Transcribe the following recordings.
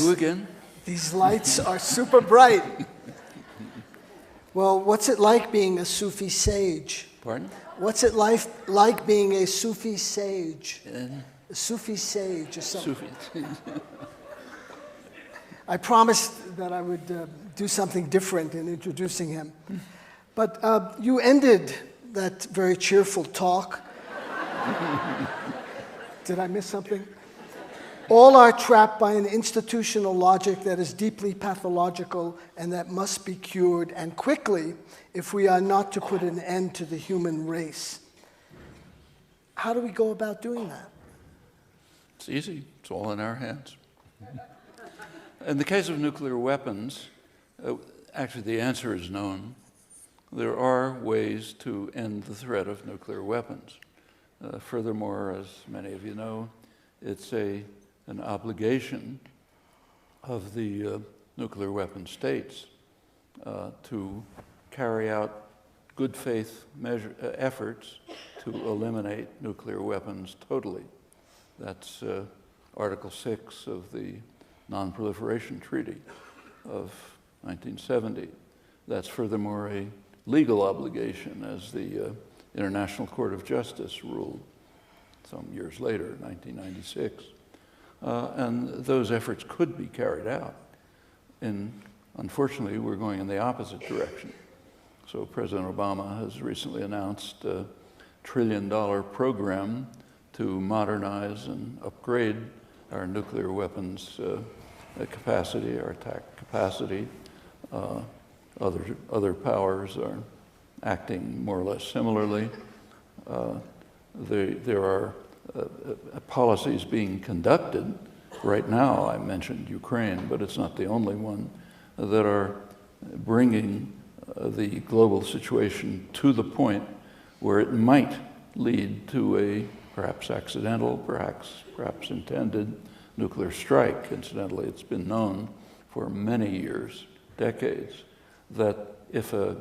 You again? These lights are super bright. Well, what's it like being a Sufi sage? Pardon? What's it like being a Sufi sage? A Sufi sage or something. Sufi. I promised that I would do something different in introducing him. But you ended that very cheerful talk. Did I miss something? All are trapped by an institutional logic that is deeply pathological and that must be cured, and quickly, if we are not to put an end to the human race. How do we go about doing that? It's easy. It's all in our hands. In the case of nuclear weapons, actually the answer is known. There are ways to end the threat of nuclear weapons. Furthermore, as many of you know, it's an obligation of the nuclear weapon states to carry out good faith efforts to eliminate nuclear weapons totally. That's Article 6 of the Non-Proliferation Treaty of 1970. That's furthermore a legal obligation, as the International Court of Justice ruled some years later, 1996. And those efforts could be carried out. And unfortunately, we're going in the opposite direction. So President Obama has recently announced a $1 trillion program to modernize and upgrade our nuclear weapons capacity, our attack capacity. Other powers are acting more or less similarly. There are policies being conducted right now. I mentioned Ukraine, but it's not the only one, that are bringing the global situation to the point where it might lead to a perhaps accidental, perhaps intended nuclear strike. Incidentally, it's been known for many years, decades, that if a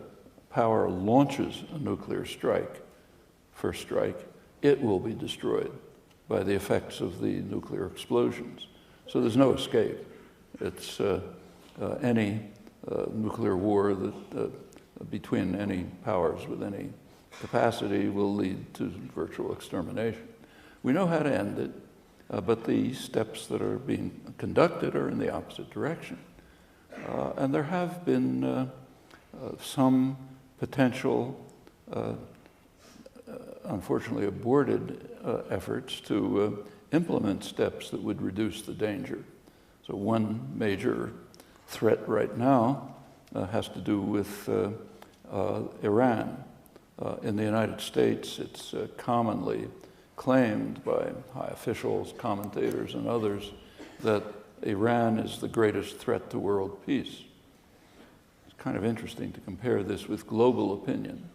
power launches a nuclear strike, first strike, it will be destroyed by the effects of the nuclear explosions. So there's no escape. It's any nuclear war that between any powers with any capacity will lead to virtual extermination. We know how to end it, but the steps that are being conducted are in the opposite direction. And there have been some potential, unfortunately aborted efforts to implement steps that would reduce the danger. So one major threat right now has to do with Iran. In the United States, it's commonly claimed by high officials, commentators, and others that Iran is the greatest threat to world peace. It's kind of interesting to compare this with global opinion.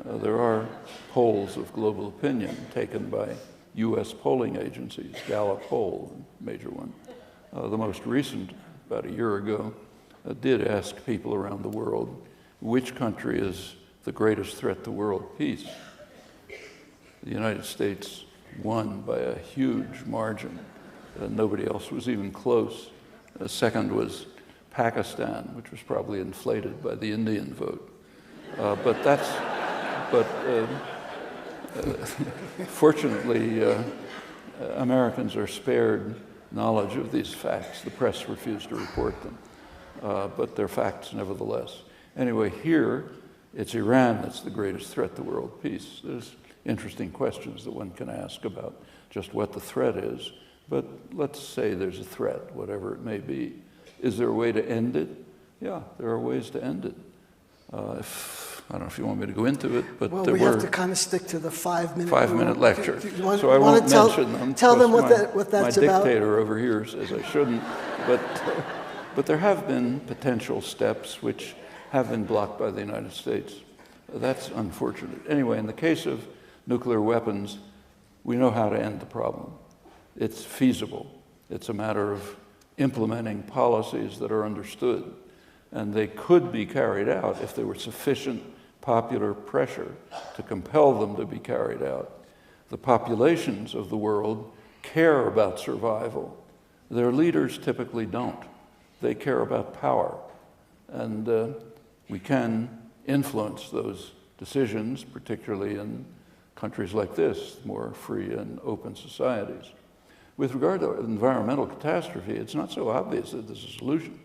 There are polls of global opinion taken by U.S. polling agencies, Gallup poll, a major one. The most recent, about a year ago, did ask people around the world which country is the greatest threat to world peace. The United States won by a huge margin. Nobody else was even close. Second was Pakistan, which was probably inflated by the Indian vote. Fortunately, Americans are spared knowledge of these facts. The press refused to report them, but they're facts nevertheless. Anyway, here, it's Iran that's the greatest threat to world peace. There's interesting questions that one can ask about just what the threat is, but let's say there's a threat, whatever it may be. Is there a way to end it? Yeah, there are ways to end it. I don't know if you want me to go into it, but well, we have to kind of stick to the 5-minute five-minute lecture. So I won't mention them. Tell them what that's about. My dictator over here says I shouldn't, but there have been potential steps which have been blocked by the United States. That's unfortunate. Anyway, in the case of nuclear weapons, we know how to end the problem. It's feasible. It's a matter of implementing policies that are understood, and they could be carried out if there were sufficient popular pressure to compel them to be carried out. The populations of the world care about survival. Their leaders typically don't. They care about power. And we can influence those decisions, particularly in countries like this, more free and open societies. With regard to environmental catastrophe, it's not so obvious that there's a solution.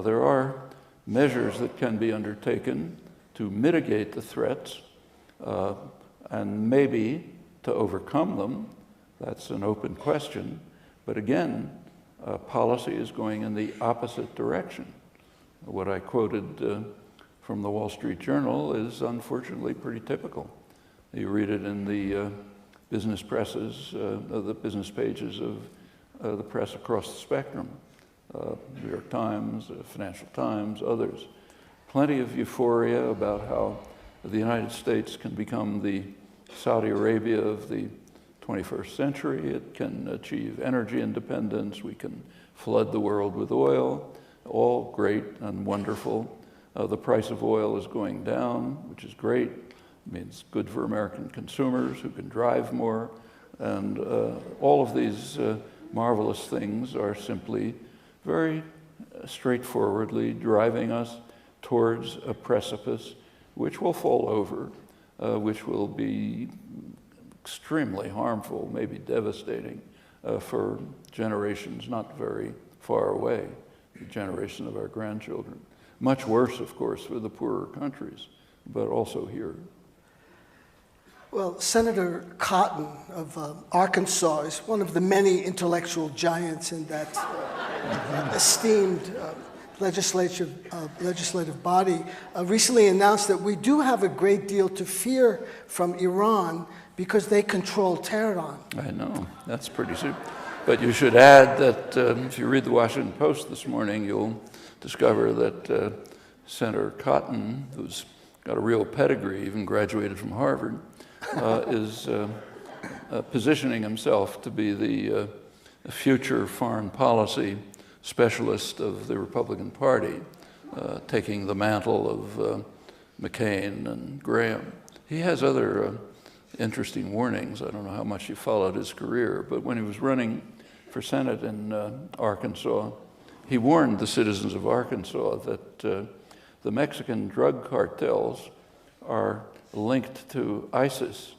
There are measures that can be undertaken to mitigate the threats and maybe to overcome them. That's an open question. But again, policy is going in the opposite direction. What I quoted from the Wall Street Journal is unfortunately pretty typical. You read it in the business presses, the business pages of the press across the spectrum. New York Times, Financial Times, others. Plenty of euphoria about how the United States can become the Saudi Arabia of the 21st century. It can achieve energy independence. We can flood the world with oil. All great and wonderful. The price of oil is going down, which is great. It means good for American consumers who can drive more. And all of these marvelous things are simply very straightforwardly driving us towards a precipice which will fall over, which will be extremely harmful, maybe devastating for generations not very far away, the generation of our grandchildren. Much worse, of course, for the poorer countries, but also here. Well, Senator Cotton of Arkansas is one of the many intellectual giants in that esteemed legislative body, recently announced that we do have a great deal to fear from Iran because they control Tehran. I know, that's pretty super. But you should add that if you read the Washington Post this morning, you'll discover that Senator Cotton, who's got a real pedigree, even graduated from Harvard, is positioning himself to be the future foreign policy specialist of the Republican Party, taking the mantle of McCain and Graham. He has other interesting warnings. I don't know how much you followed his career, but when he was running for Senate in Arkansas, he warned the citizens of Arkansas that the Mexican drug cartels are linked to ISIS,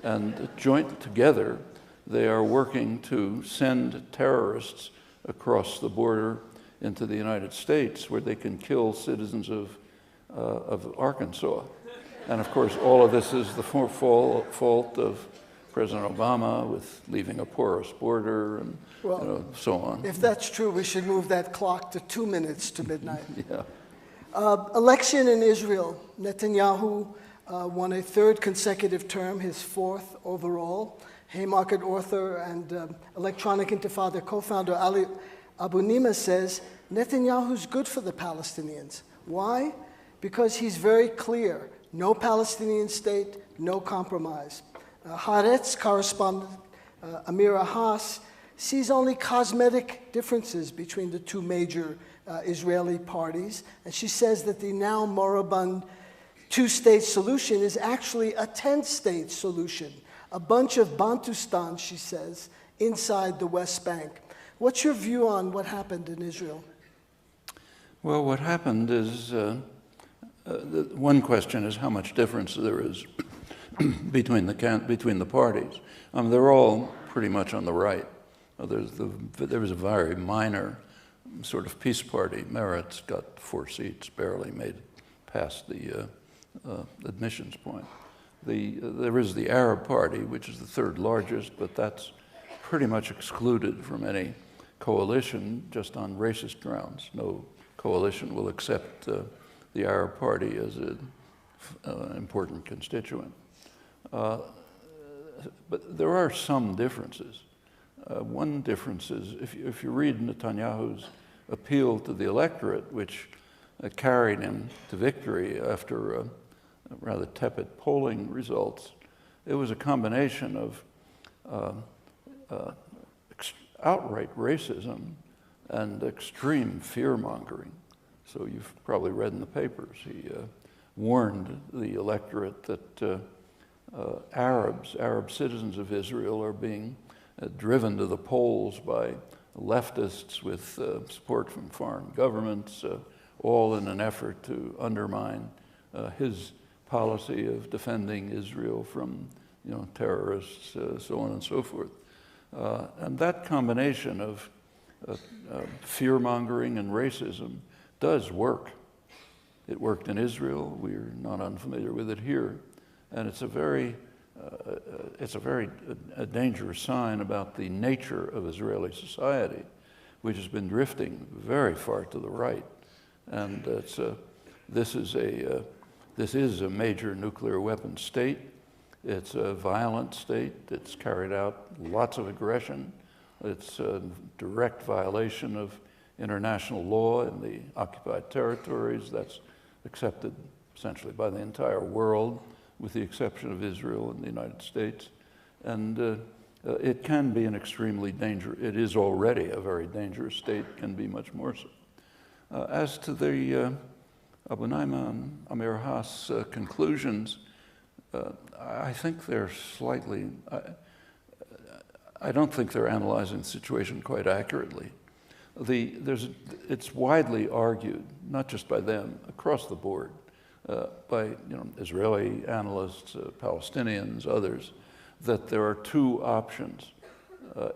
and joint together they are working to send terrorists across the border into the United States where they can kill citizens of Arkansas. And of course, all of this is the fault of President Obama with leaving a porous border and so on. If that's true, we should move that clock to 2 minutes to midnight. Yeah. Election in Israel. Netanyahu won a third consecutive term, his fourth overall. Haymarket author and Electronic Intifada co-founder Ali Abu Nima says, Netanyahu's good for the Palestinians. Why? Because he's very clear. No Palestinian state, no compromise. Haaretz correspondent Amira Haas sees only cosmetic differences between the two major Israeli parties, and she says that the now moribund two-state solution is actually a 10-state solution, a bunch of Bantustan, she says, inside the West Bank. What's your view on what happened in Israel? Well, what happened is, one question is how much difference there is between the parties. They're all pretty much on the right. There was a very minor sort of peace party. Meretz got 4 seats, barely made past the admissions point. There is the Arab Party, which is the third largest, but that's pretty much excluded from any coalition just on racist grounds. No coalition will accept the Arab Party as an important constituent. But there are some differences. One difference is if you read Netanyahu's appeal to the electorate, which carried him to victory after rather tepid polling results, it was a combination of outright racism and extreme fear-mongering. So you've probably read in the papers, he warned the electorate that Arab citizens of Israel are being driven to the polls by leftists with support from foreign governments, all in an effort to undermine his policy of defending Israel from terrorists, so on and so forth. And that combination of fear-mongering and racism does work. It worked in Israel. We're not unfamiliar with it here. And it's a very dangerous sign about the nature of Israeli society, which has been drifting very far to the right. And this is a major nuclear weapon state. It's a violent state. It's carried out lots of aggression. It's a direct violation of international law in the occupied territories. That's accepted essentially by the entire world, with the exception of Israel and the United States. And it can be an extremely dangerous, it is already a very dangerous state, can be much more so. As to the Abu Naiman Amir Haas conclusions, I think they're slightly, I don't think they're analyzing the situation quite accurately. It's widely argued, not just by them, across the board, by Israeli analysts, Palestinians, others, that there are two options.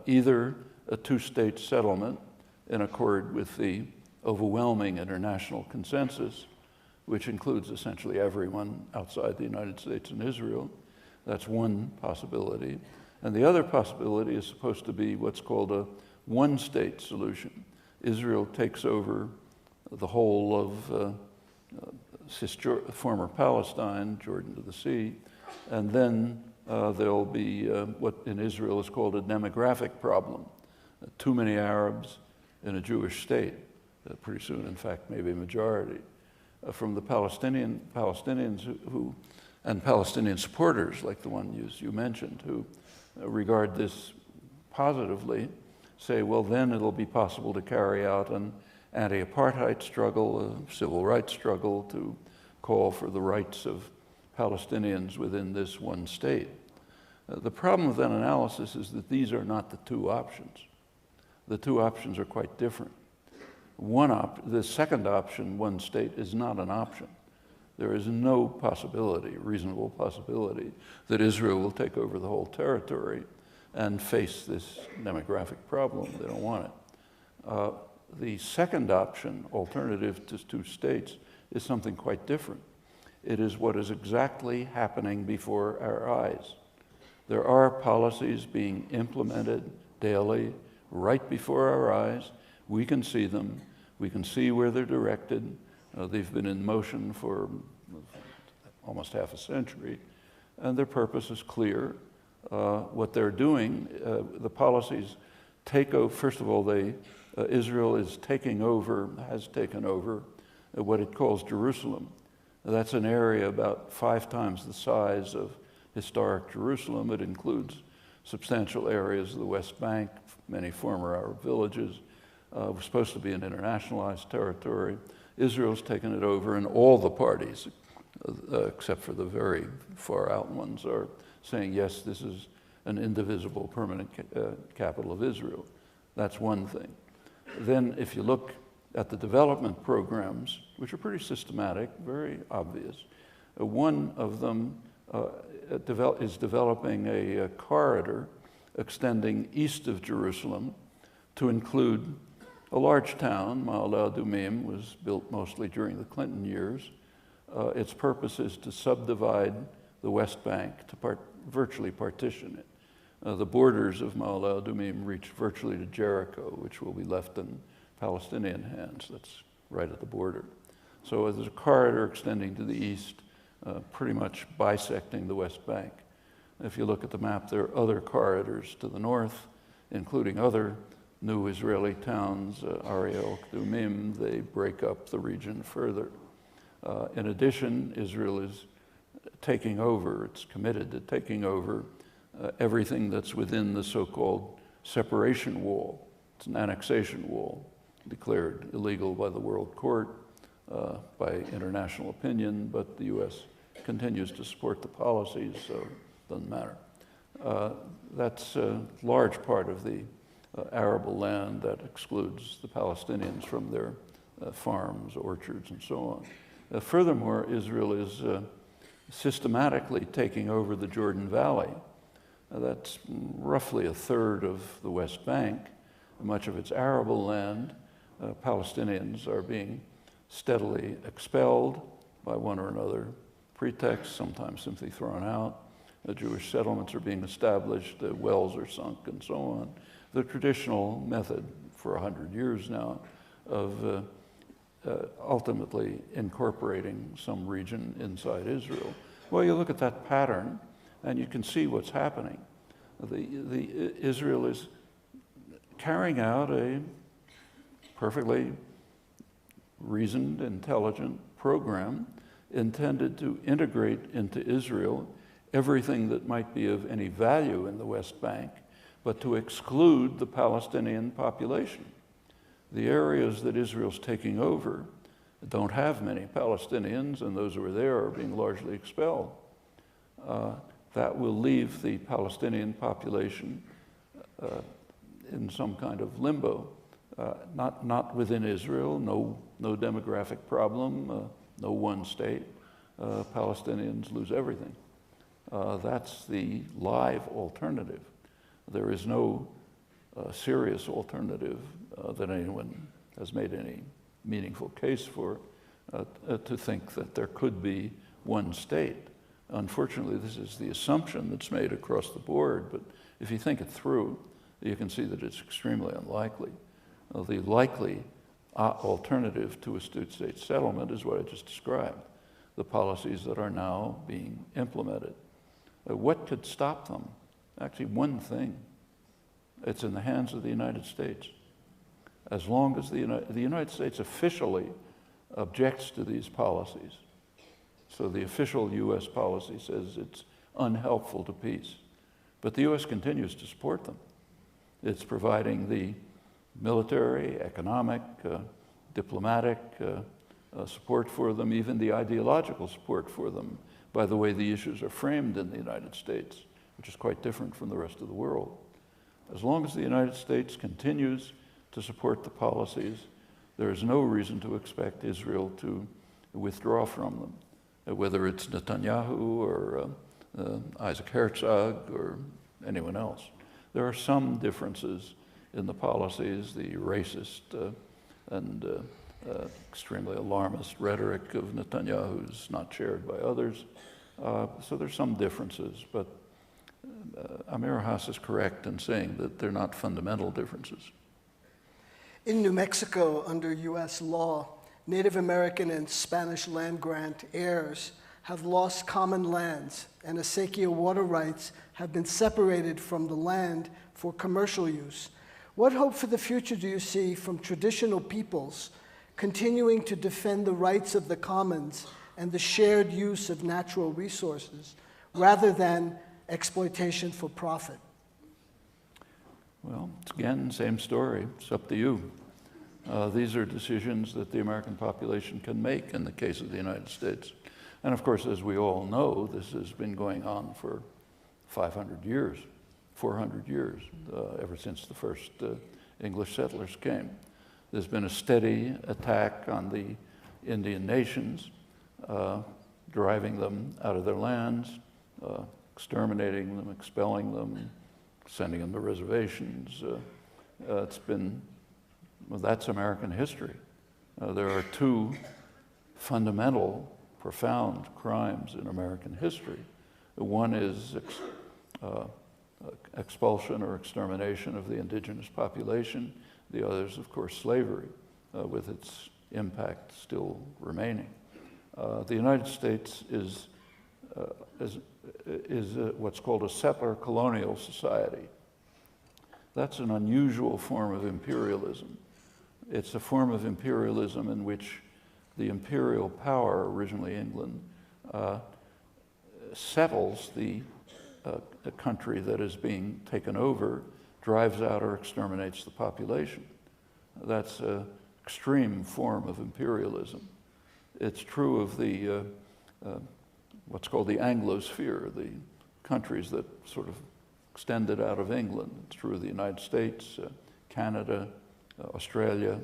Either a two-state settlement in accord with the overwhelming international consensus, which includes essentially everyone outside the United States and Israel. That's one possibility. And the other possibility is supposed to be what's called a one-state solution. Israel takes over the whole of former Palestine, Jordan to the sea, and then there'll be what in Israel is called a demographic problem. Too many Arabs in a Jewish state, pretty soon, in fact, maybe a majority. From the Palestinians and Palestinian supporters, like the one you mentioned, who regard this positively, say, well, then it'll be possible to carry out an anti-apartheid struggle, a civil rights struggle, to call for the rights of Palestinians within this one state. The problem with that analysis is that these are not the two options. The two options are quite different. The second option, one state, is not an option. There is no possibility, reasonable possibility, that Israel will take over the whole territory and face this demographic problem. They don't want it. The second option, alternative to two states, is something quite different. It is what is exactly happening before our eyes. There are policies being implemented daily, right before our eyes. We can see them. We can see where they're directed. They've been in motion for almost half a century, and their purpose is clear. What they're doing, the policies take over. First of all, Israel is taking over, has taken over what it calls Jerusalem. That's an area about 5 times the size of historic Jerusalem. It includes substantial areas of the West Bank, many former Arab villages. It was supposed to be an internationalized territory. Israel's taken it over, and all the parties, except for the very far out ones, are saying, yes, this is an indivisible permanent capital of Israel. That's one thing. Then if you look at the development programs, which are pretty systematic, very obvious, one of them is developing a corridor extending east of Jerusalem to include a large town. Ma'ale Adumim was built mostly during the Clinton years. Its purpose is to subdivide the West Bank, to virtually partition it. The borders of Ma'ale Adumim reach virtually to Jericho, which will be left in Palestinian hands. That's right at the border. So there's a corridor extending to the east, pretty much bisecting the West Bank. If you look at the map, there are other corridors to the north, including other new Israeli towns, Ariel, Kdumim. They break up the region further. In addition, Israel is taking over, it's committed to taking over everything that's within the so-called separation wall. It's an annexation wall, declared illegal by the World Court, by international opinion, but the U.S. continues to support the policies, so it doesn't matter. That's a large part of the arable land that excludes the Palestinians from their farms, orchards, and so on. Furthermore, Israel is systematically taking over the Jordan Valley. That's roughly a third of the West Bank. Much of its arable land, Palestinians are being steadily expelled by one or another pretext, sometimes simply thrown out. Jewish settlements are being established, wells are sunk, and so on. The traditional method for 100 years now of ultimately incorporating some region inside Israel. Well, you look at that pattern, and you can see what's happening. Israel is carrying out a perfectly reasoned, intelligent program intended to integrate into Israel everything that might be of any value in the West Bank, but to exclude the Palestinian population. The areas that Israel's taking over don't have many Palestinians, and those who are there are being largely expelled. That will leave the Palestinian population in some kind of limbo, not within Israel, no demographic problem, no one state. Palestinians lose everything. That's the live alternative. There is no serious alternative that anyone has made any meaningful case for to think that there could be one state. Unfortunately, this is the assumption that's made across the board, but if you think it through, you can see that it's extremely unlikely. The likely alternative to a two-state settlement is what I just described, the policies that are now being implemented. What could stop them? Actually, one thing. It's in the hands of the United States. As long as the United States officially objects to these policies, so the official U.S. policy says it's unhelpful to peace, but the U.S. continues to support them. It's providing the military, economic, diplomatic support for them, even the ideological support for them, by the way the issues are framed in the United States, which is quite different from the rest of the world. As long as the United States continues to support the policies, there is no reason to expect Israel to withdraw from them, whether it's Netanyahu or Isaac Herzog or anyone else. There are some differences in the policies, the racist and extremely alarmist rhetoric of Netanyahu is not shared by others. So there's some differences, but Amir Haas is correct in saying that they're not fundamental differences. In New Mexico, under U.S. law, Native American and Spanish land grant heirs have lost common lands, and acequia water rights have been separated from the land for commercial use. What hope for the future do you see from traditional peoples continuing to defend the rights of the commons and the shared use of natural resources, rather than exploitation for profit? Well, it's again, same story. It's up to you. These are decisions that the American population can make in the case of the United States. And of course, as we all know, this has been going on for 500 years, 400 years, ever since the first English settlers came. There's been a steady attack on the Indian nations, driving them out of their lands, exterminating them, expelling them, sending them to reservations. It's been, well, that's American history. There are two fundamental, profound crimes in American history. One is expulsion or extermination of the indigenous population. The other is, of course, slavery, with its impact still remaining. The United States is what's called a settler colonial society. That's an unusual form of imperialism. It's a form of imperialism in which the imperial power, originally England, settles the country that is being taken over, drives out or exterminates the population. That's an extreme form of imperialism. It's true of the what's called the Anglosphere, the countries that sort of extended out of England. It's true of the United States, Canada, Australia,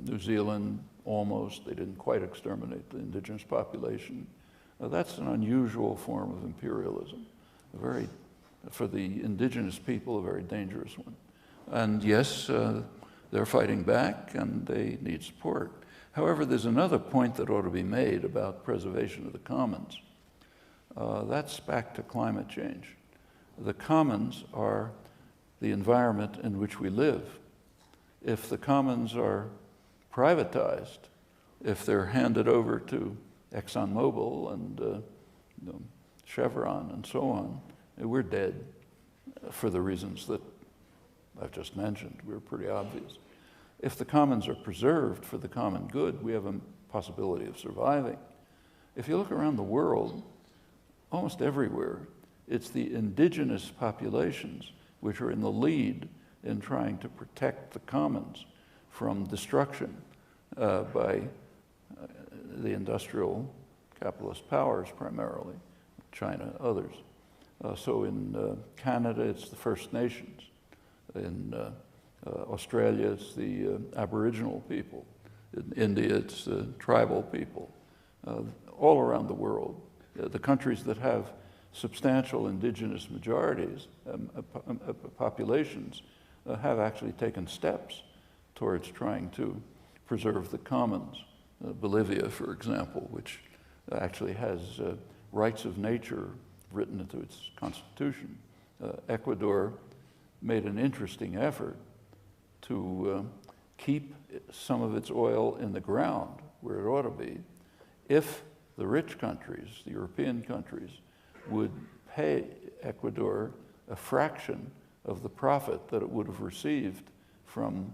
New Zealand, almost. They didn't quite exterminate the indigenous population. That's an unusual form of imperialism, for the indigenous people, a very dangerous one. And yes, they're fighting back and they need support. However, there's another point that ought to be made about preservation of the commons. That's back to climate change. The commons are the environment in which we live. If the commons are privatized, if they're handed over to ExxonMobil and Chevron and so on, we're dead for the reasons that I've just mentioned. We're pretty obvious. If the commons are preserved for the common good, we have a possibility of surviving. If you look around the world, almost everywhere, it's the indigenous populations which are in the lead in trying to protect the commons from destruction by the industrial capitalist powers primarily, China, others. So in Canada, it's the First Nations. In Australia, it's the Aboriginal people. In India, it's the tribal people. All around the world, the countries that have substantial indigenous majorities, populations, have actually taken steps towards trying to preserve the commons. Bolivia, for example, which actually has rights of nature written into its constitution. Ecuador made an interesting effort to keep some of its oil in the ground where it ought to be if the rich countries, the European countries, would pay Ecuador a fraction of the profit that it would have received from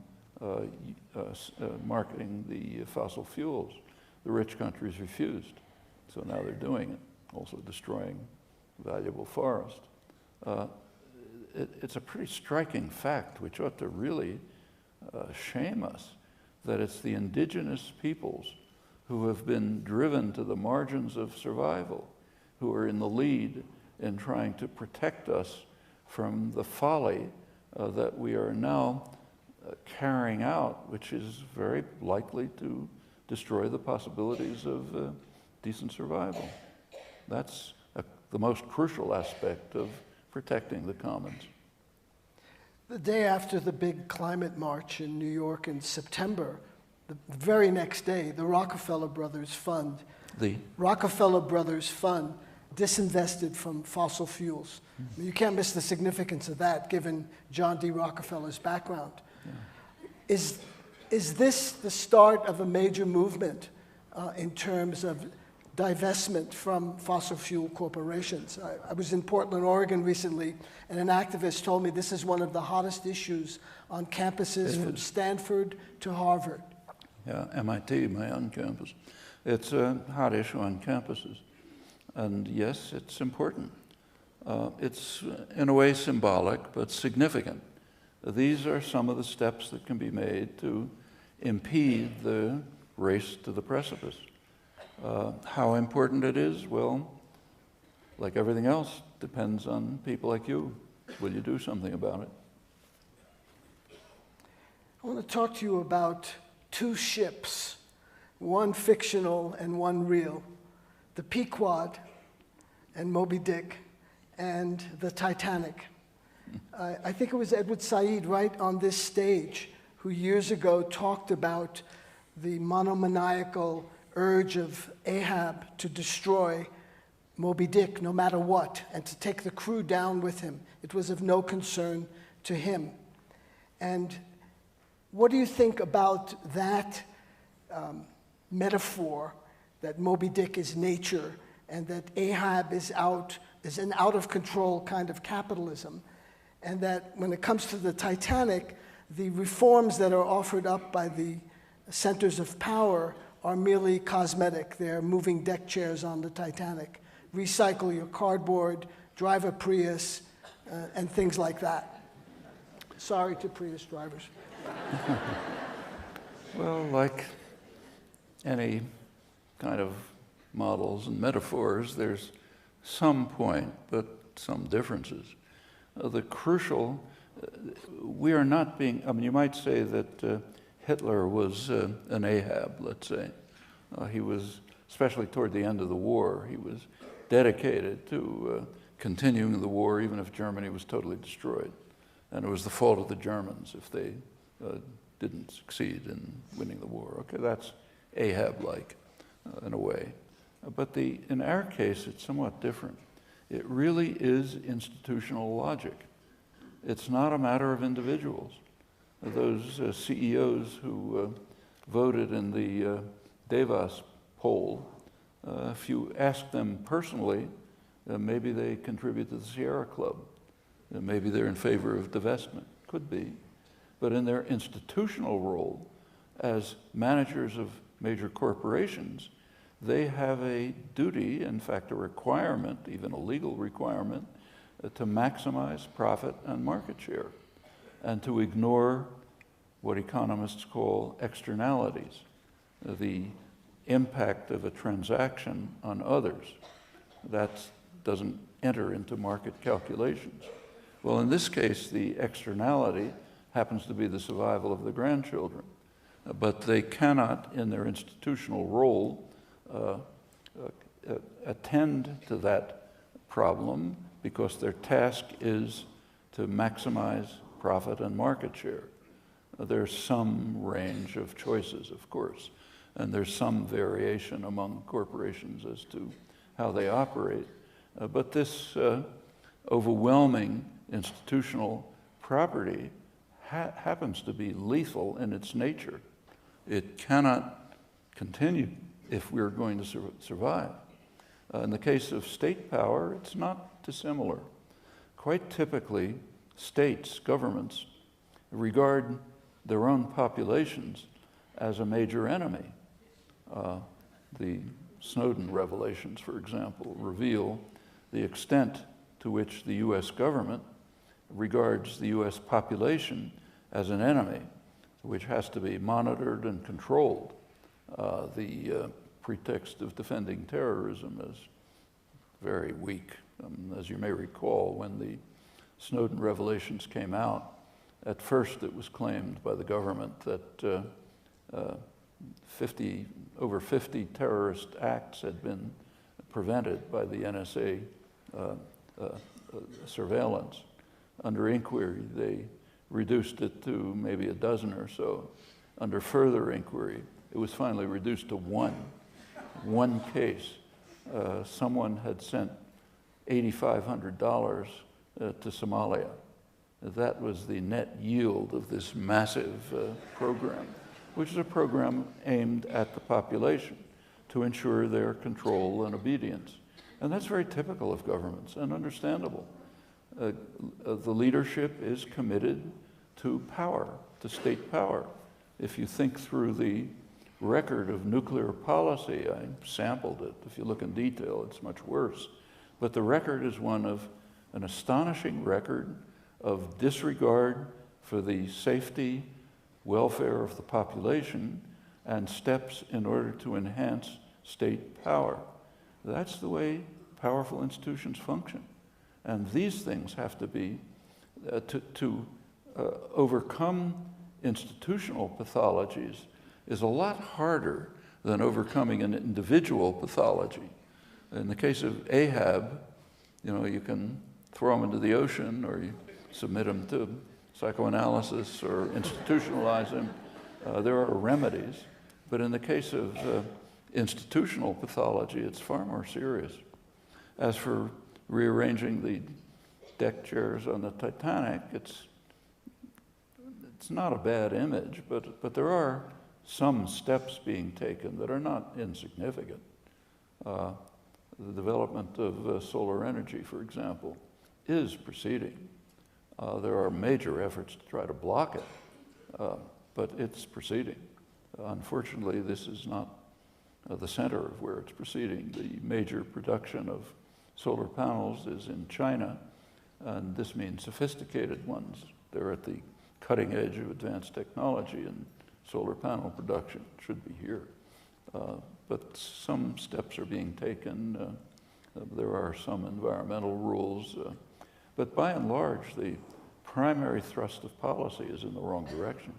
marketing the fossil fuels. The rich countries refused, so now they're doing it, also destroying valuable forest. It's a pretty striking fact, which ought to really shame us, that it's the indigenous peoples who have been driven to the margins of survival, who are in the lead in trying to protect us from the folly that we are now carrying out, which is very likely to destroy the possibilities of decent survival. That's the most crucial aspect of protecting the commons. The day after the big climate march in New York in September, the very next day, the Rockefeller Brothers Fund disinvested from fossil fuels. Mm-hmm. You can't miss the significance of that, given John D. Rockefeller's background. Yeah. Is this the start of a major movement in terms of divestment from fossil fuel corporations? I was in Portland, Oregon recently, and an activist told me this is one of the hottest issues on campuses from Stanford to Harvard. Yeah, MIT, my own campus. It's a hot issue on campuses. And yes, it's important. It's in a way symbolic, but significant. These are some of the steps that can be made to impede the race to the precipice. How important it is, well, like everything else, depends on people like you. Will you do something about it? I want to talk to you about two ships, one fictional and one real, the Pequod and Moby Dick and the Titanic. I think it was Edward Said right on this stage who years ago talked about the monomaniacal urge of Ahab to destroy Moby Dick no matter what, and to take the crew down with him. It was of no concern to him. And what do you think about that metaphor, that Moby Dick is nature and that Ahab is an out-of-control kind of capitalism, and that when it comes to the Titanic, the reforms that are offered up by the centers of power are merely cosmetic? They're moving deck chairs on the Titanic. Recycle your cardboard, drive a Prius, and things like that. Sorry to Prius drivers. Well, like any kind of models and metaphors, there's some point, but some differences. The crucial we are not being, I mean, you might say that Hitler was an Ahab, let's say. He was, especially toward the end of the war, he was dedicated to continuing the war even if Germany was totally destroyed. And it was the fault of the Germans if they didn't succeed in winning the war. Okay, that's Ahab-like in a way. But in our case, it's somewhat different. It really is institutional logic. It's not a matter of individuals. Those CEOs who voted in the Davos poll, if you ask them personally, maybe they contribute to the Sierra Club. Maybe they're in favor of divestment. Could be. But in their institutional role as managers of major corporations, they have a duty, in fact a requirement, even a legal requirement, to maximize profit and market share and to ignore what economists call externalities, the impact of a transaction on others. That doesn't enter into market calculations. Well, in this case, the externality happens to be the survival of the grandchildren, but they cannot, in their institutional role, attend to that problem because their task is to maximize profit and market share. There's some range of choices, of course, and there's some variation among corporations as to how they operate. But this overwhelming institutional property happens to be lethal in its nature. It cannot continue if we're going to survive. In the case of state power, it's not dissimilar. Quite typically, states, governments, regard their own populations as a major enemy. The Snowden revelations, for example, reveal the extent to which the US government regards the US population as an enemy, which has to be monitored and controlled. The pretext of defending terrorism is very weak. As you may recall, when the Snowden revelations came out, at first it was claimed by the government that over 50 terrorist acts had been prevented by the NSA surveillance. Under inquiry, they reduced it to maybe a dozen or so. Under further inquiry, it was finally reduced to one case. Someone had sent $8,500 to Somalia. That was the net yield of this massive program, which is a program aimed at the population to ensure their control and obedience. And that's very typical of governments and understandable. The leadership is committed to power, to state power. If you think through the record of nuclear policy, I sampled it. If you look in detail, it's much worse. But the record is one of an astonishing record of disregard for the safety, welfare of the population, and steps in order to enhance state power. That's the way powerful institutions function. And these things have to be, to overcome institutional pathologies is a lot harder than overcoming an individual pathology. In the case of Ahab, you can throw him into the ocean or you submit him to psychoanalysis or institutionalize him. There are remedies. But in the case of institutional pathology, it's far more serious. As for rearranging the deck chairs on the Titanic, it's not a bad image, but there are some steps being taken that are not insignificant. The development of solar energy, for example, is proceeding. There are major efforts to try to block it, but it's proceeding. Unfortunately, this is not the center of where it's proceeding. The major production of solar panels is in China, and this means sophisticated ones. They're at the cutting edge of advanced technology and solar panel production. It should be here. But some steps are being taken. There are some environmental rules. But by and large, the primary thrust of policy is in the wrong direction.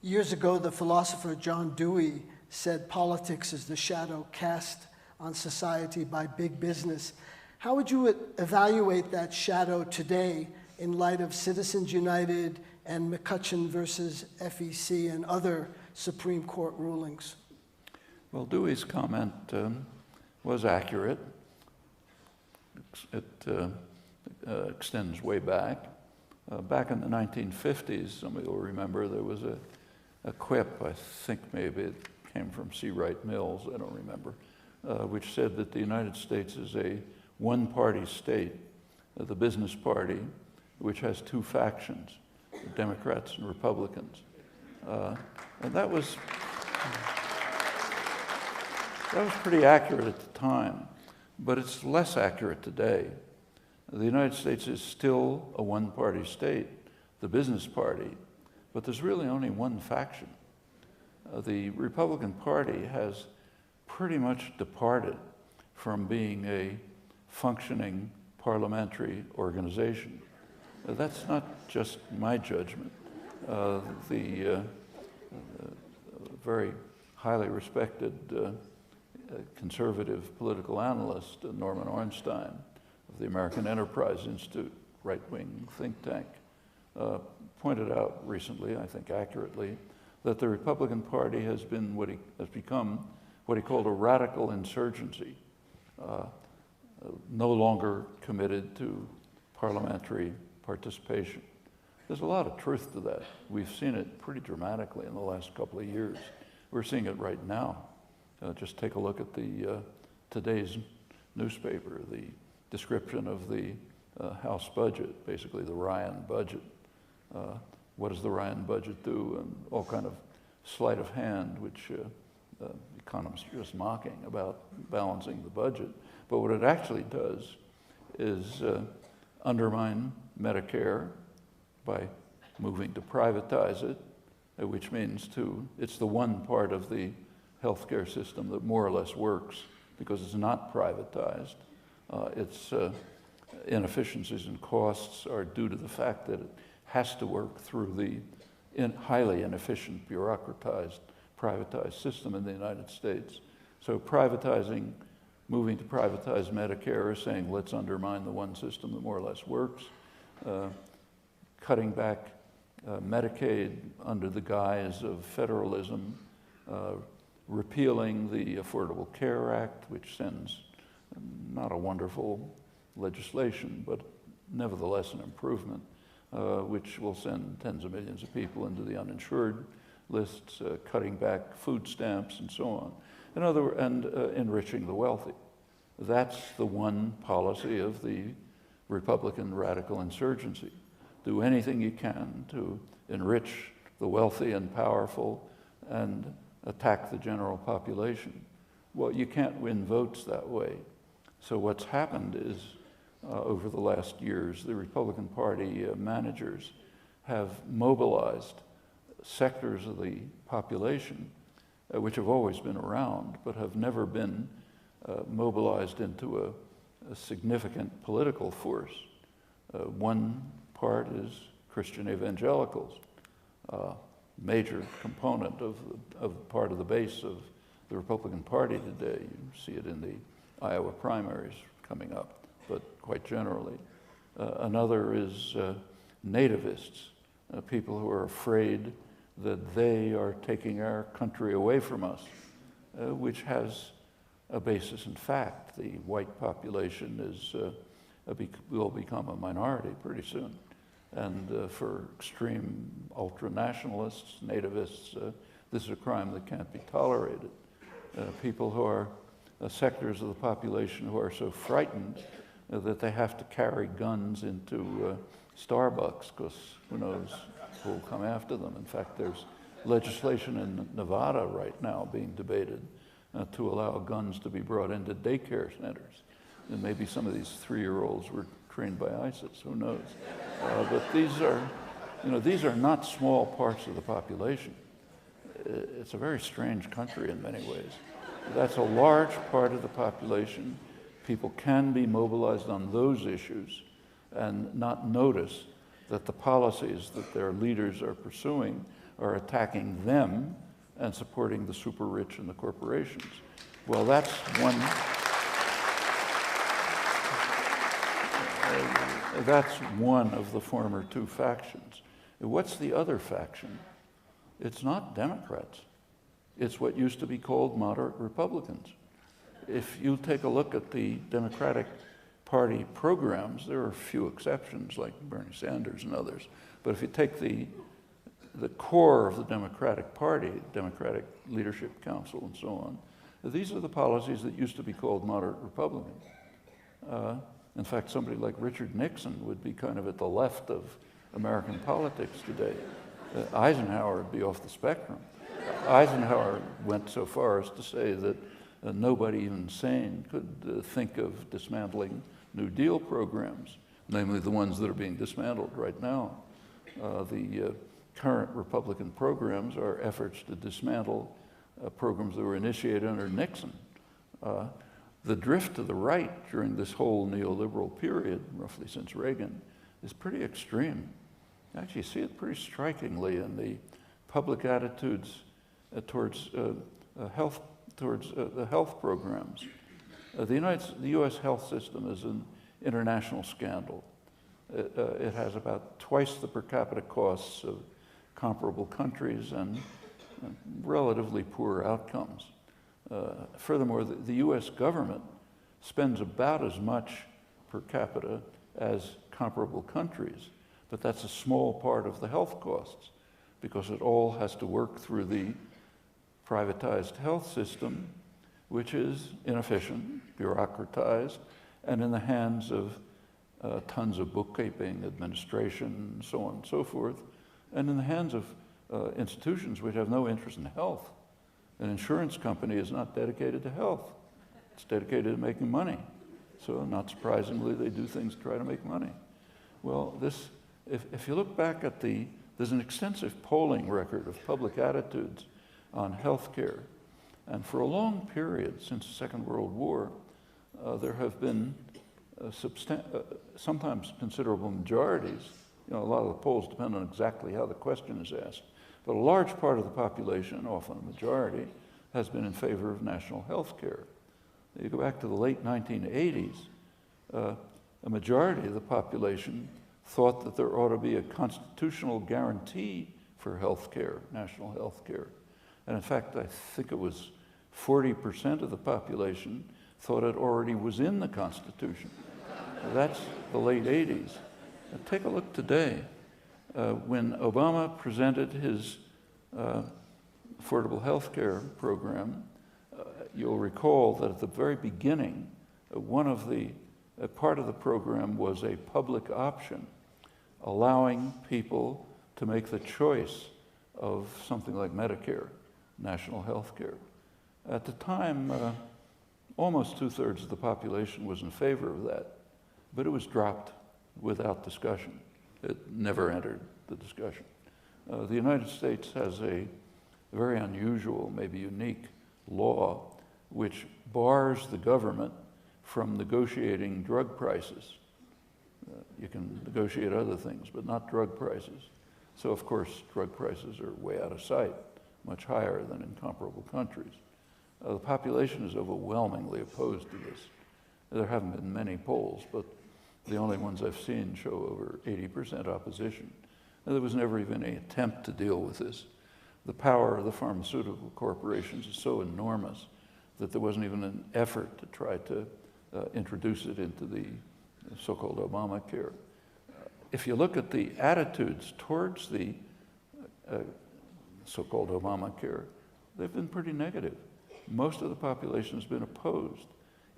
Years ago, the philosopher John Dewey said politics is the shadow cast on society by big business. How would you evaluate that shadow today in light of Citizens United and McCutcheon versus FEC and other Supreme Court rulings? Well, Dewey's comment was accurate. It extends way back. Back in the 1950s, some of you will remember, there was a quip, I think maybe it came from C. Wright Mills, I don't remember, which said that the United States is a one-party state, the business party, which has two factions, Democrats and Republicans. And that was pretty accurate at the time, but it's less accurate today. The United States is still a one-party state, the business party, but there's really only one faction. The Republican Party has pretty much departed from being a functioning parliamentary organization. That's not just my judgment. The very highly respected conservative political analyst, Norman Ornstein of the American Enterprise Institute, right-wing think tank, pointed out recently, I think accurately, that the Republican Party has become what he called a radical insurgency, no longer committed to parliamentary participation. There's a lot of truth to that. We've seen it pretty dramatically in the last couple of years. We're seeing it right now. Just take a look at the today's newspaper, the description of the House budget, basically the Ryan budget. What does the Ryan budget do? And all kind of sleight of hand, which economists are just mocking about balancing the budget. But what it actually does is undermine Medicare by moving to privatize it, which means it's the one part of the healthcare system that more or less works because it's not privatized. Its inefficiencies and costs are due to the fact that it has to work through the highly inefficient, bureaucratized, privatized system in the United States. So moving to privatize Medicare is saying, let's undermine the one system that more or less works. Cutting back Medicaid under the guise of federalism, repealing the Affordable Care Act, which sends not a wonderful legislation, but nevertheless an improvement, which will send tens of millions of people into the uninsured lists, cutting back food stamps and so on, and enriching the wealthy. That's the one policy of the Republican radical insurgency. Do anything you can to enrich the wealthy and powerful and attack the general population. Well, you can't win votes that way. So what's happened is, over the last years, the Republican Party managers have mobilized sectors of the population which have always been around, but have never been mobilized into a significant political force. One part is Christian evangelicals, major component of part of the base of the Republican Party today. You see it in the Iowa primaries coming up, but quite generally. Another is nativists, people who are afraid that they are taking our country away from us, which has a basis in fact. The white population will become a minority pretty soon. And for extreme ultra-nationalists, nativists, this is a crime that can't be tolerated. People who are sectors of the population who are so frightened that they have to carry guns into Starbucks because who knows who will come after them. In fact, there's legislation in Nevada right now being debated to allow guns to be brought into daycare centers. And maybe some of these 3-year-olds were trained by ISIS, who knows? But these are not small parts of the population. It's a very strange country in many ways. That's a large part of the population. People can be mobilized on those issues and not notice that the policies that their leaders are pursuing are attacking them and supporting the super rich and the corporations. Well, that's one of the former two factions. What's the other faction? It's not Democrats. It's what used to be called moderate Republicans. If you take a look at the Democratic Party programs, there are a few exceptions like Bernie Sanders and others, but if you take the core of the Democratic Party, Democratic Leadership Council and so on, these are the policies that used to be called moderate Republican. In fact, somebody like Richard Nixon would be kind of at the left of American politics today. Eisenhower would be off the spectrum. Eisenhower went so far as to say that nobody even sane could think of dismantling New Deal programs, namely the ones that are being dismantled right now. The current Republican programs are efforts to dismantle programs that were initiated under Nixon. The drift to the right during this whole neoliberal period, roughly since Reagan, is pretty extreme. You actually see it pretty strikingly in the public attitudes towards the health programs. The U.S. health system is an international scandal. It has about twice the per capita costs of comparable countries and relatively poor outcomes. Furthermore, the U.S. government spends about as much per capita as comparable countries, but that's a small part of the health costs because it all has to work through the privatized health system, which is inefficient, bureaucratized, and in the hands of tons of bookkeeping, administration, and so on and so forth, and in the hands of institutions which have no interest in health. An insurance company is not dedicated to health. It's dedicated to making money. So not surprisingly, they do things to try to make money. Well, if you look back at there's an extensive polling record of public attitudes on health care. And for a long period, since the Second World War, there have been sometimes considerable majorities. You know, a lot of the polls depend on exactly how the question is asked. But a large part of the population, often a majority, has been in favor of national health care. You go back to the late 1980s, a majority of the population thought that there ought to be a constitutional guarantee for health care, national health care. And in fact, I think it was 40% of the population thought it already was in the Constitution. That's the late 80s. Now, take a look today. When Obama presented his affordable health care program, you'll recall that at the very beginning, part of the program was a public option, allowing people to make the choice of something like Medicare, national health care. At the time, almost 2/3 of the population was in favor of that, but it was dropped without discussion. It never entered the discussion. The United States has a very unusual, maybe unique law which bars the government from negotiating drug prices. You can negotiate other things, but not drug prices. So, of course, drug prices are way out of sight, much higher than in comparable countries. The population is overwhelmingly opposed to this. There haven't been many polls, but the only ones I've seen show over 80% opposition. And there was never even any attempt to deal with this. The power of the pharmaceutical corporations is so enormous that there wasn't even an effort to try to introduce it into the so-called Obamacare. If you look at the attitudes towards the so-called Obamacare, they've been pretty negative. Most of the population has been opposed,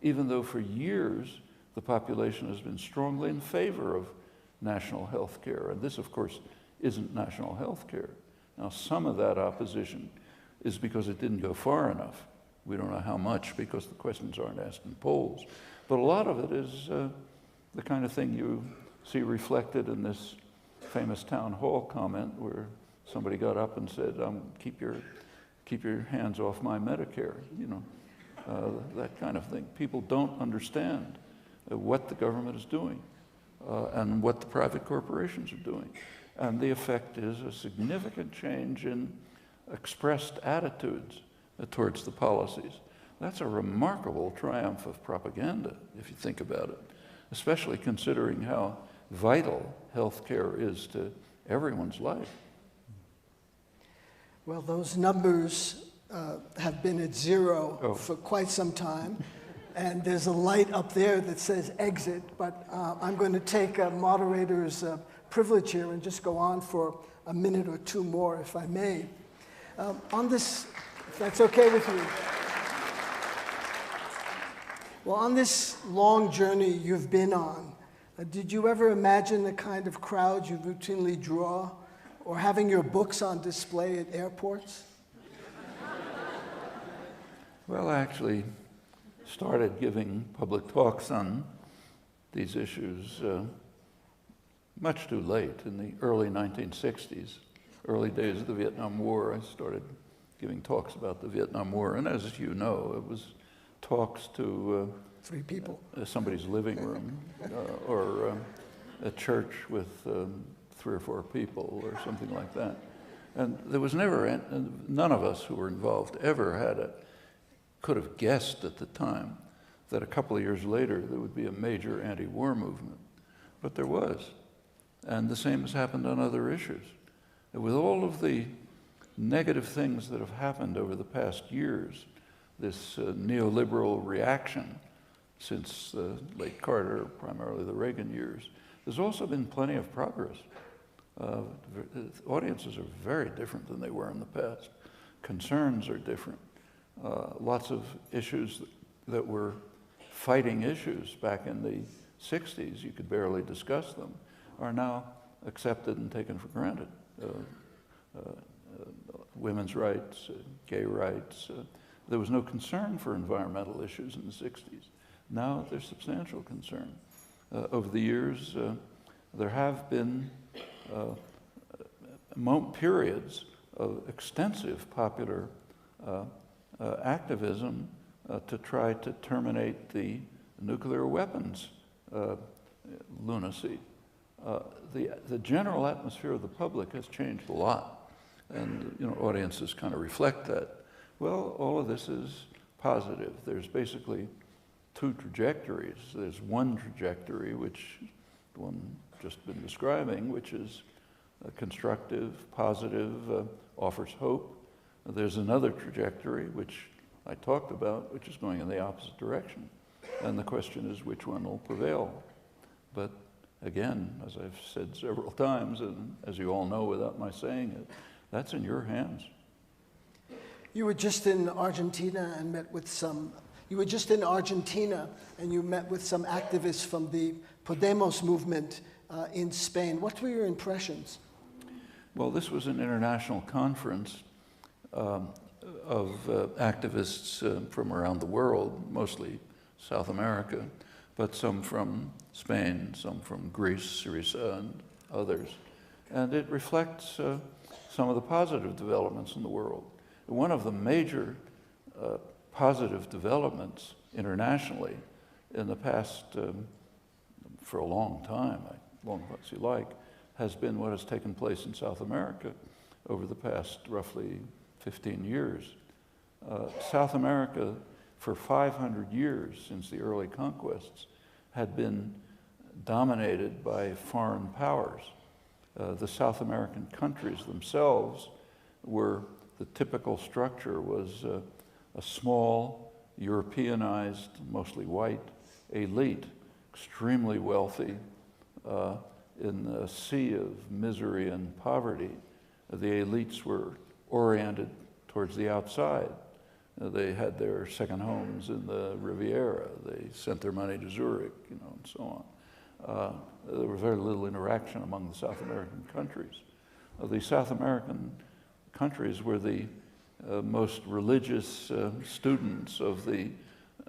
even though for years the population has been strongly in favor of national health care. And this, of course, isn't national health care. Now, some of that opposition is because it didn't go far enough. We don't know how much because the questions aren't asked in polls. But a lot of it is the kind of thing you see reflected in this famous town hall comment where somebody got up and said, keep your hands off my Medicare, you know, that kind of thing. People don't understand what the government is doing. and what the private corporations are doing. And the effect is a significant change in expressed attitudes towards the policies. That's a remarkable triumph of propaganda, if you think about it, especially considering how vital healthcare is to everyone's life. Well, those numbers have been at zero for quite some time. And there's a light up there that says exit, but I'm going to take a moderator's privilege here and just go on for a minute or two more, if I may. On this, if that's okay with you. Well, on this long journey you've been on, did you ever imagine the kind of crowd you routinely draw, or having your books on display at airports? Well, I actually started giving public talks on these issues much too late, in the early 1960s, early days of the Vietnam War. I started giving talks about the Vietnam War, and as you know, it was talks to 3 people, somebody's living room, or a church with 3 or 4 people, or something like that. And there was never, none of us who were involved ever could have guessed at the time that a couple of years later there would be a major anti-war movement. But there was. And the same has happened on other issues. And with all of the negative things that have happened over the past years, this neoliberal reaction since late Carter, primarily the Reagan years, there's also been plenty of progress. Audiences are very different than they were in the past. Concerns are different. Lots of issues that were fighting issues back in the 60s, you could barely discuss them, are now accepted and taken for granted. Women's rights, gay rights. There was no concern for environmental issues in the 60s. Now there's substantial concern. Over the years, there have been periods of extensive popular activism to try to terminate the nuclear weapons lunacy. The general atmosphere of the public has changed a lot, and audiences kind of reflect that. Well, all of this is positive. There's basically 2 trajectories. There's one trajectory, which the one just been describing, which is constructive, positive, offers hope. There's another trajectory, which I talked about, which is going in the opposite direction. And the question is which one will prevail. But again, as I've said several times, and as you all know without my saying it, that's in your hands. You were just in Argentina and met with some, you met with some activists from the Podemos movement in Spain. What were your impressions? Well, this was an international conference of activists from around the world, mostly South America, but some from Spain, some from Greece, Syriza, and others. And it reflects some of the positive developments in the world. One of the major positive developments internationally in the past, for a long time, long as you like, has been what has taken place in South America over the past roughly 15 years. South America, for 500 years since the early conquests, had been dominated by foreign powers. The South American countries themselves were, the typical structure was a small, Europeanized, mostly white elite, extremely wealthy, in a sea of misery and poverty. The elites were oriented towards the outside. They had their second homes in the Riviera. They sent their money to Zurich, and so on. There was very little interaction among the South American countries. The South American countries were the most religious students of the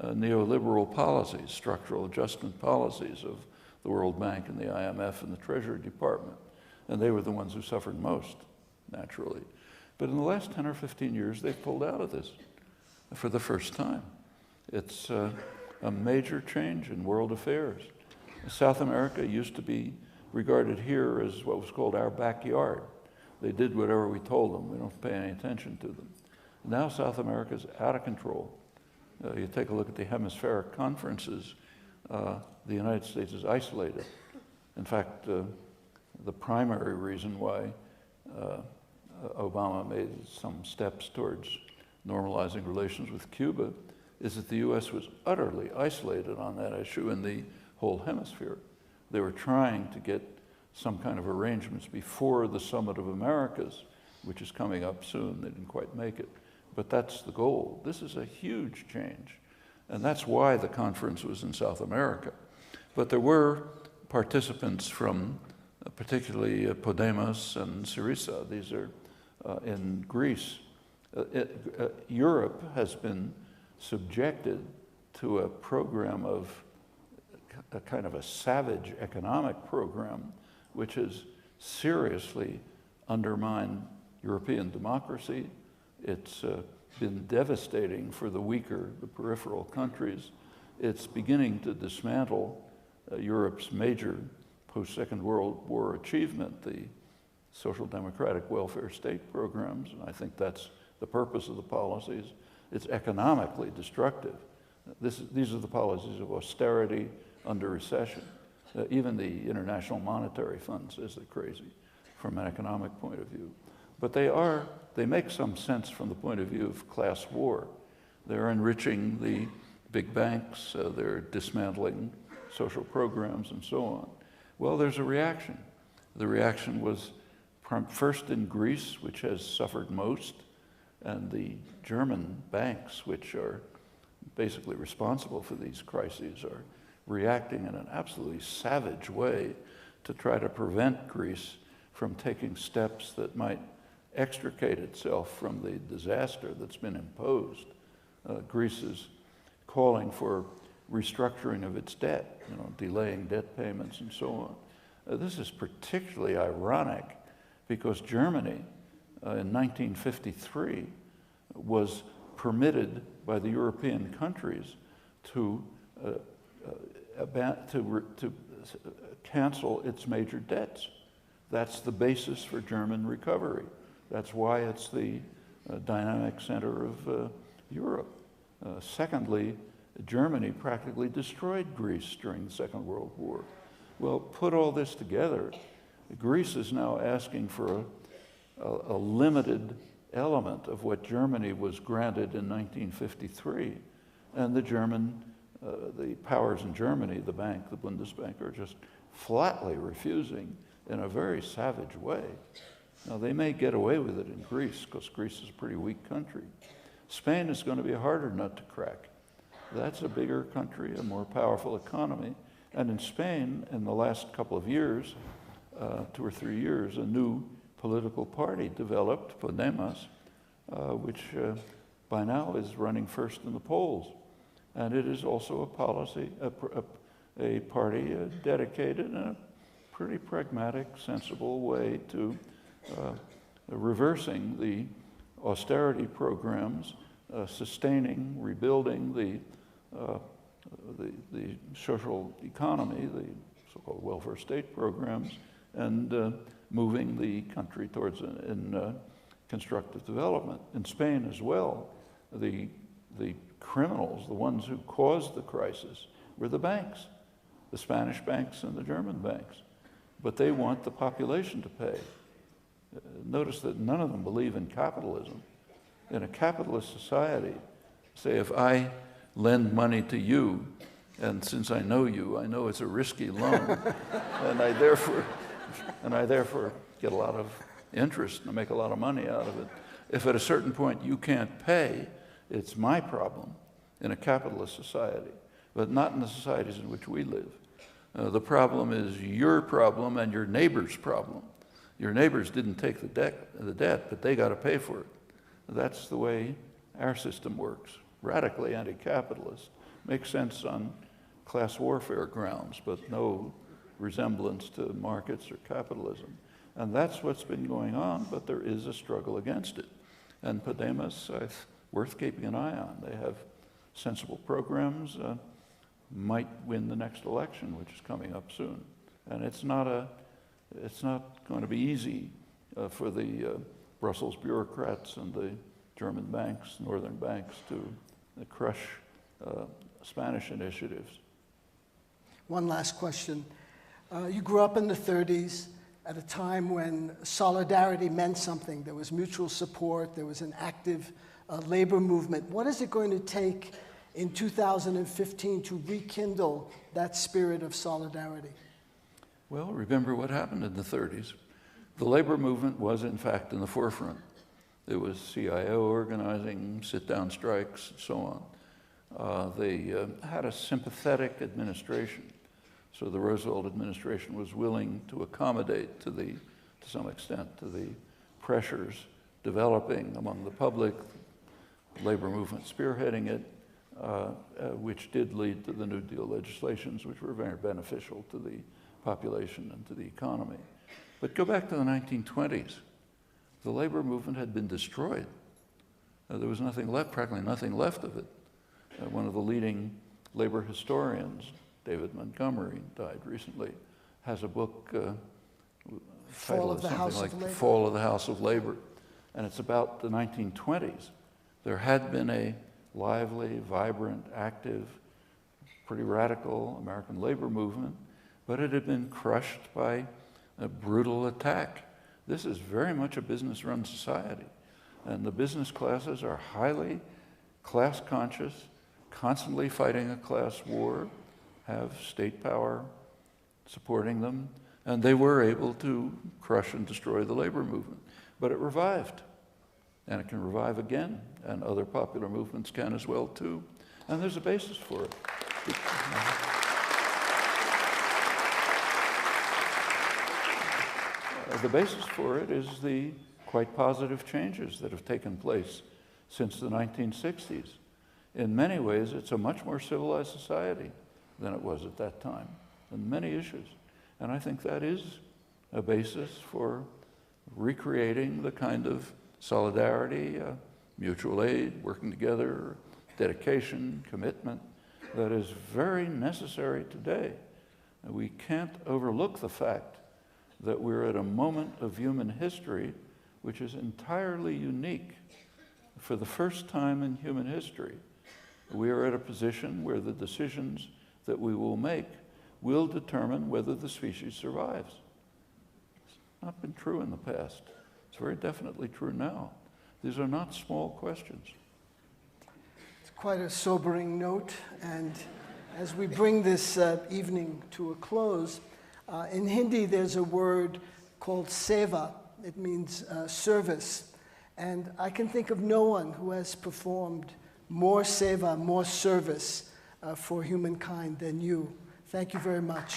neoliberal policies, structural adjustment policies of the World Bank and the IMF and the Treasury Department. And they were the ones who suffered most, naturally. But in the last 10 or 15 years, they've pulled out of this for the first time. It's a major change in world affairs. South America used to be regarded here as what was called our backyard. They did whatever we told them. We don't pay any attention to them. Now South America is out of control. You take a look at the hemispheric conferences, the United States is isolated. In fact, the primary reason why Obama made some steps towards normalizing relations with Cuba is that the U.S. was utterly isolated on that issue in the whole hemisphere. They were trying to get some kind of arrangements before the Summit of Americas, which is coming up soon. They didn't quite make it. But that's the goal. This is a huge change. And that's why the conference was in South America. But there were participants from particularly Podemos and Syriza. These are in Greece. Europe has been subjected to a program of a kind of a savage economic program which has seriously undermined European democracy. It's been devastating for the weaker, the peripheral countries. It's beginning to dismantle Europe's major post-Second World War achievement, the social democratic welfare state programs, and I think that's the purpose of the policies. It's economically destructive. These are the policies of austerity under recession. Even the International Monetary Fund says they're crazy from an economic point of view. But they make some sense from the point of view of class war. They're enriching the big banks, they're dismantling social programs and so on. Well, there's a reaction. The reaction was first in Greece, which has suffered most, and the German banks, which are basically responsible for these crises, are reacting in an absolutely savage way to try to prevent Greece from taking steps that might extricate itself from the disaster that's been imposed. Greece is calling for restructuring of its debt, delaying debt payments and so on. This is particularly ironic because Germany in 1953 was permitted by the European countries to cancel its major debts. That's the basis for German recovery. That's why it's the dynamic center of Europe. Secondly, Germany practically destroyed Greece during the Second World War. Well, put all this together, Greece is now asking for a limited element of what Germany was granted in 1953. And the powers in Germany, the bank, the Bundesbank, are just flatly refusing in a very savage way. Now, they may get away with it in Greece because Greece is a pretty weak country. Spain is going to be a harder nut to crack. That's a bigger country, a more powerful economy. And in Spain, in the last couple of years, 2 or 3 years, a new political party developed, Podemos, which by now is running first in the polls. And it is also a party dedicated in a pretty pragmatic, sensible way to reversing the austerity programs, sustaining, rebuilding the social economy, the so-called welfare state programs, and moving the country towards constructive development. In Spain as well, the criminals, the ones who caused the crisis, were the banks, the Spanish banks and the German banks. But they want the population to pay. Notice that none of them believe in capitalism. In a capitalist society, say if I lend money to you, and since I know you, I know it's a risky loan, and I therefore get a lot of interest and make a lot of money out of it. If at a certain point you can't pay, it's my problem in a capitalist society, but not in the societies in which we live. The problem is your problem and your neighbor's problem. Your neighbors didn't take the debt, but they got to pay for it. That's the way our system works. Radically anti-capitalist. Makes sense on class warfare grounds, but no resemblance to markets or capitalism. And that's what's been going on, but there is a struggle against it. And Podemos, worth keeping an eye on. They have sensible programs. might win the next election, which is coming up soon. And it's not going to be easy for the Brussels bureaucrats and the German banks, northern banks, to crush Spanish initiatives. One last question. You grew up in the 30s at a time when solidarity meant something. There was mutual support. There was an active labor movement. What is it going to take in 2015 to rekindle that spirit of solidarity? Well, remember what happened in the 30s. The labor movement was, in fact, in the forefront. There was CIO organizing, sit-down strikes, and so on. They had a sympathetic administration. So the Roosevelt administration was willing to accommodate to some extent, to the pressures developing among the public, the labor movement spearheading it, which did lead to the New Deal legislations, which were very beneficial to the population and to the economy. But go back to the 1920s. The labor movement had been destroyed. There was nothing left, practically nothing left of it. One of the leading labor historians, David Montgomery, died recently, has a book titled something like The Fall of the House of Labor. And it's about the 1920s. There had been a lively, vibrant, active, pretty radical American labor movement, but it had been crushed by a brutal attack. This is very much a business-run society, and the business classes are highly class-conscious, constantly fighting a class war, have state power supporting them, and they were able to crush and destroy the labor movement. But it revived, and it can revive again, and other popular movements can as well too, and there's a basis for it. The basis for it is the quite positive changes that have taken place since the 1960s. In many ways, it's a much more civilized society than it was at that time, on many issues. And I think that is a basis for recreating the kind of solidarity, mutual aid, working together, dedication, commitment that is very necessary today. And we can't overlook the fact that we're at a moment of human history which is entirely unique. For the first time in human history, we are at a position where the decisions that we will make will determine whether the species survives. It's not been true in the past. It's very definitely true now. These are not small questions. It's quite a sobering note, and as we bring this evening to a close, in Hindi there's a word called seva. It means service. And I can think of no one who has performed more seva, more service for humankind than you. Thank you very much.